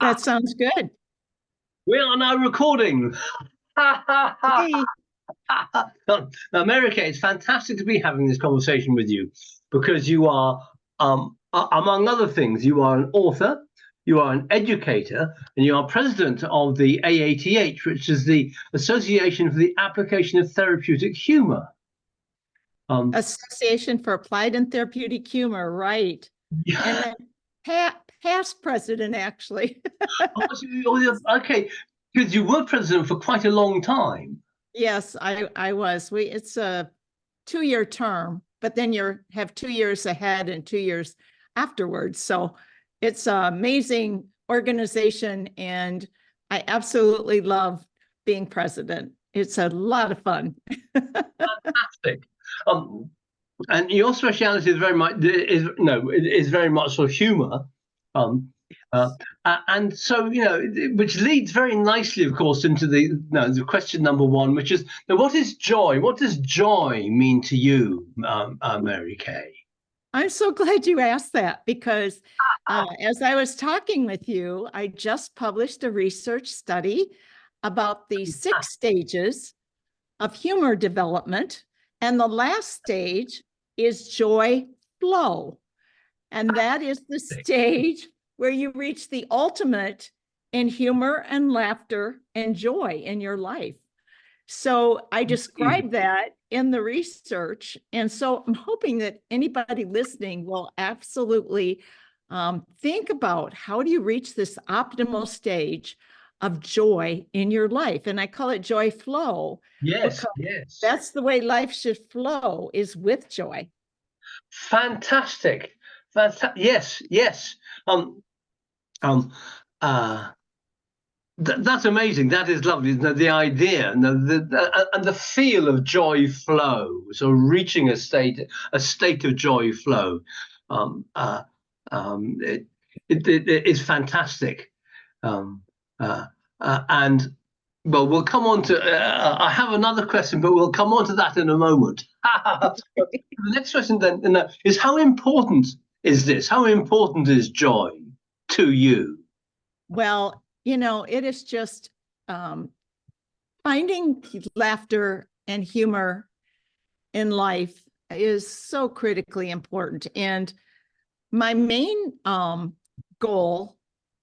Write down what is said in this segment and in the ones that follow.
That sounds good. We are now recording. Hey. Now, Mary Kay, it's fantastic to be having this conversation with you because you are, among other things, you are an author, you are an educator, and you are president of the AATH, which is the Association for the Application of Therapeutic Humor. Association for Applied and Therapeutic Humor, right? Yeah. And then past president, actually. Okay, because you were president for quite a long time. Yes, I was. It's a 2-year term, but then you have 2 years ahead and 2 years afterwards. So it's an amazing organization, and I absolutely love being president. It's a lot of fun. Fantastic. And your speciality is very much sort of humor. And so, which leads very nicely, of course, into the question number one, which is, now, what is joy? What does joy mean to you, Mary Kay? I'm so glad you asked that, because as I was talking with you, I just published a research study about the 6 stages of humor development. And the last stage is joy flow. And that is the stage where you reach the ultimate in humor and laughter and joy in your life. So I described that in the research. And so I'm hoping that anybody listening will absolutely think about, how do you reach this optimal stage of joy in your life? And I call it joy flow. Yes, yes. That's the way life should flow, is with joy. Fantastic. Yes, yes. That's amazing. That is lovely. The idea and the feel of joy flow, so reaching a state of joy flow, it is fantastic. And well, we'll come on to. I have another question, but we'll come on to that in a moment. The next question then is, how important is this? How important is joy to you? Well, it is just finding laughter and humor in life is so critically important. And my main goal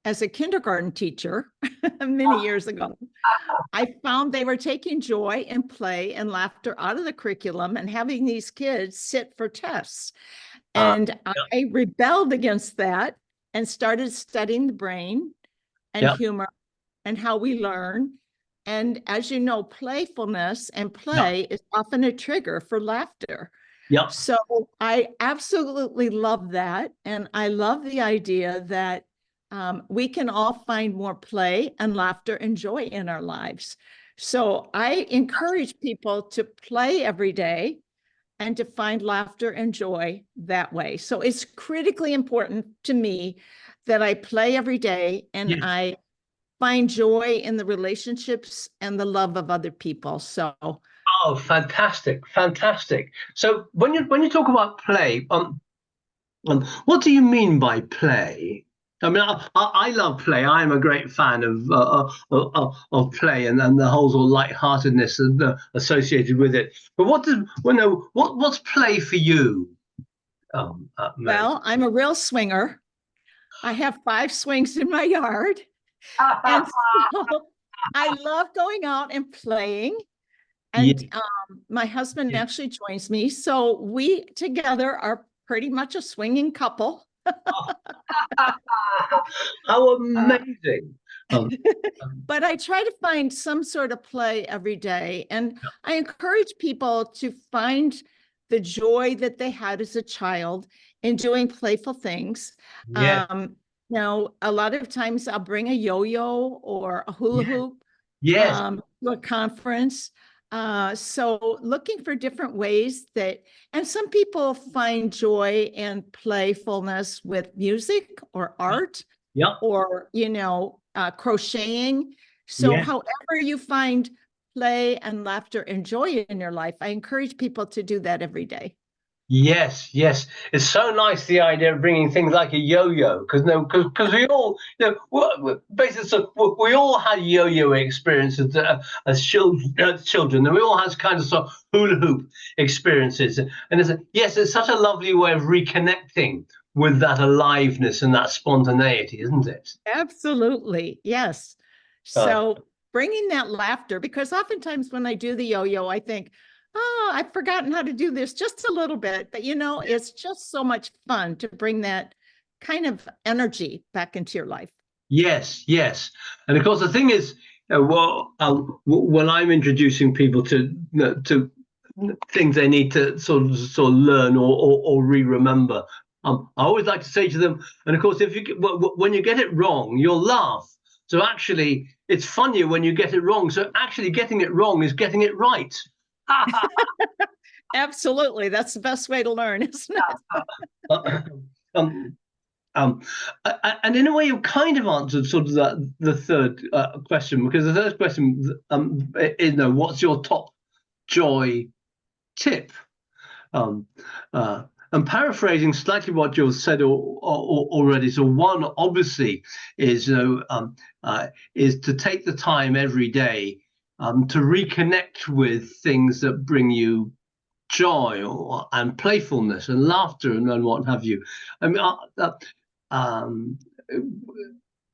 as a kindergarten teacher many years ago, I found they were taking joy and play and laughter out of the curriculum and having these kids sit for tests. And I rebelled against that and started studying the brain and humor and how we learn. And as you know, playfulness and play is often a trigger for laughter. So I absolutely love that. And I love the idea that we can all find more play and laughter and joy in our lives. So I encourage people to play every day and to find laughter and joy that way. So it's critically important to me that I play every day and I find joy in the relationships and the love of other people. So. Oh, fantastic, fantastic. So when you talk about play, what do you mean by play? I mean, I love play. I'm a great fan of play and the whole sort of lightheartedness associated with it. But what's play for you? Well, I'm a real swinger. I have 5 swings in my yard. And so I love going out and playing. And my husband actually joins me. So we together are pretty much a swinging couple. How amazing. But I try to find some sort of play every day. And I encourage people to find the joy that they had as a child in doing playful things. Now, a lot of times I'll bring a yo-yo or a hula hoop to a conference. So looking for different ways and some people find joy and playfulness with music or art or, crocheting. So however you find play and laughter and joy in your life, I encourage people to do that every day. Yes, yes, it's so nice the idea of bringing things like a yo-yo, because we all, basically, so we all had yo-yo experiences as children, and we all had kind of sort of hula hoop experiences, and it's such a lovely way of reconnecting with that aliveness and that spontaneity, isn't it? Absolutely. Yes. Uh, So bringing that laughter, because oftentimes when I do the yo-yo, I think, oh, I've forgotten how to do this just a little bit. But, it's just so much fun to bring that kind of energy back into your life. Yes, yes, and of course the thing is, when I'm introducing people to things they need to sort of learn or re-remember, I always like to say to them, and of course, if when you get it wrong, you'll laugh. So actually, it's funnier when you get it wrong. So actually, getting it wrong is getting it right. Absolutely. That's the best way to learn, isn't it? um, and in a way, you kind of answered sort of the third question, because the third question is, what's your top joy tip? Um, and paraphrasing slightly what you've said already. So one obviously is is to take the time every day to reconnect with things that bring you joy and playfulness and laughter and what have you. I mean, um,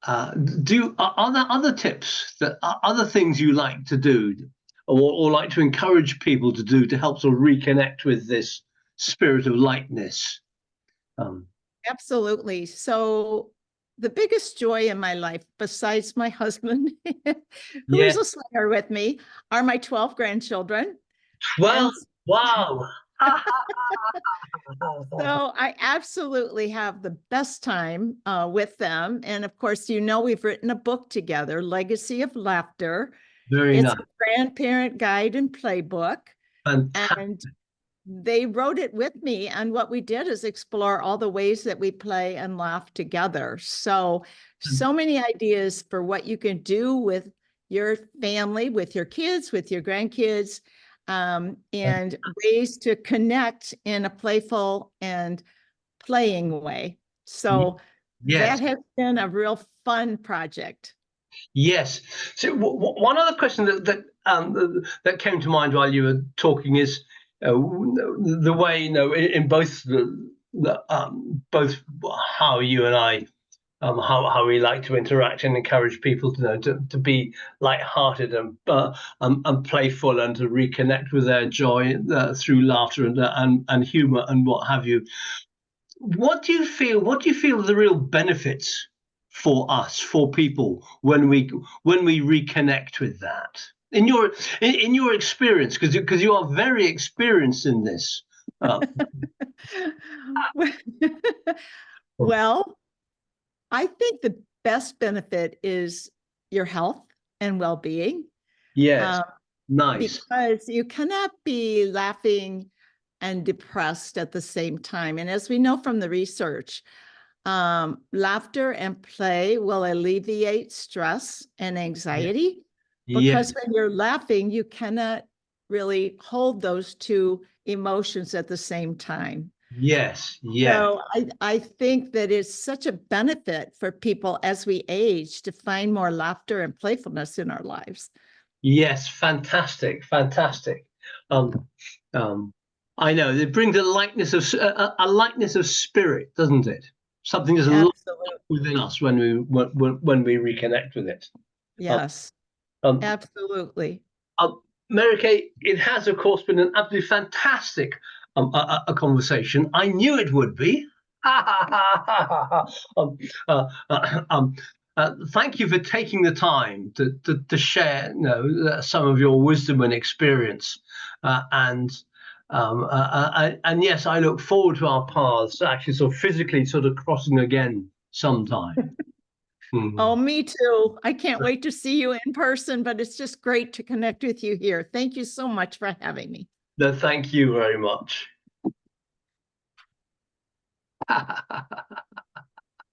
are there other tips, that other things you like to do, or like to encourage people to do, to help sort of reconnect with this spirit of lightness? Absolutely. So the biggest joy in my life, besides my husband, who is Yeah. a swinger with me, are my 12 grandchildren. Well, And wow. so I absolutely have the best time with them. And of course, we've written a book together, Legacy of Laughter. Very It's nice. a grandparent guide and playbook. Fantastic. And they wrote it with me. And what we did is explore all the ways that we play and laugh together. So many ideas for what you can do with your family, with your kids, with your grandkids, and ways to connect in a playful and playing way. So that Yes. has been a real fun project. Yes. So one other question that came to mind while you were talking is the way, in both both how you and I, how we like to interact and encourage people to be light-hearted and playful, and to reconnect with their joy through laughter and humor and what have you. What do you feel? What do you feel are the real benefits for us, for people, when we reconnect with that? In your experience, because you are very experienced in this. Well, I think the best benefit is your health and well-being. Yes, Um, nice. because you cannot be laughing and depressed at the same time. And as we know from the research, laughter and play will alleviate stress and Yeah. anxiety, Yes, because when you're laughing, you cannot really hold those two emotions at the same time. yes, yes, So I think that it's such a benefit for people as we age to find more laughter and playfulness in our lives. yes. Fantastic, fantastic. Um, um, I know it brings a lightness of a lightness of spirit, doesn't it? Something that's alive Absolutely. within us when we reconnect with it. Um, Yes, um, absolutely. Mary Kay, it has of course been an absolutely fantastic a conversation. I knew it would be. um, thank you for taking the time to share, some of your wisdom and experience, and yes, I look forward to our paths actually sort of physically sort of crossing again sometime. Oh, Mhm. me too. I can't wait to see you in person, but it's just great to connect with you here. Thank you so much for having me. No, thank you very much.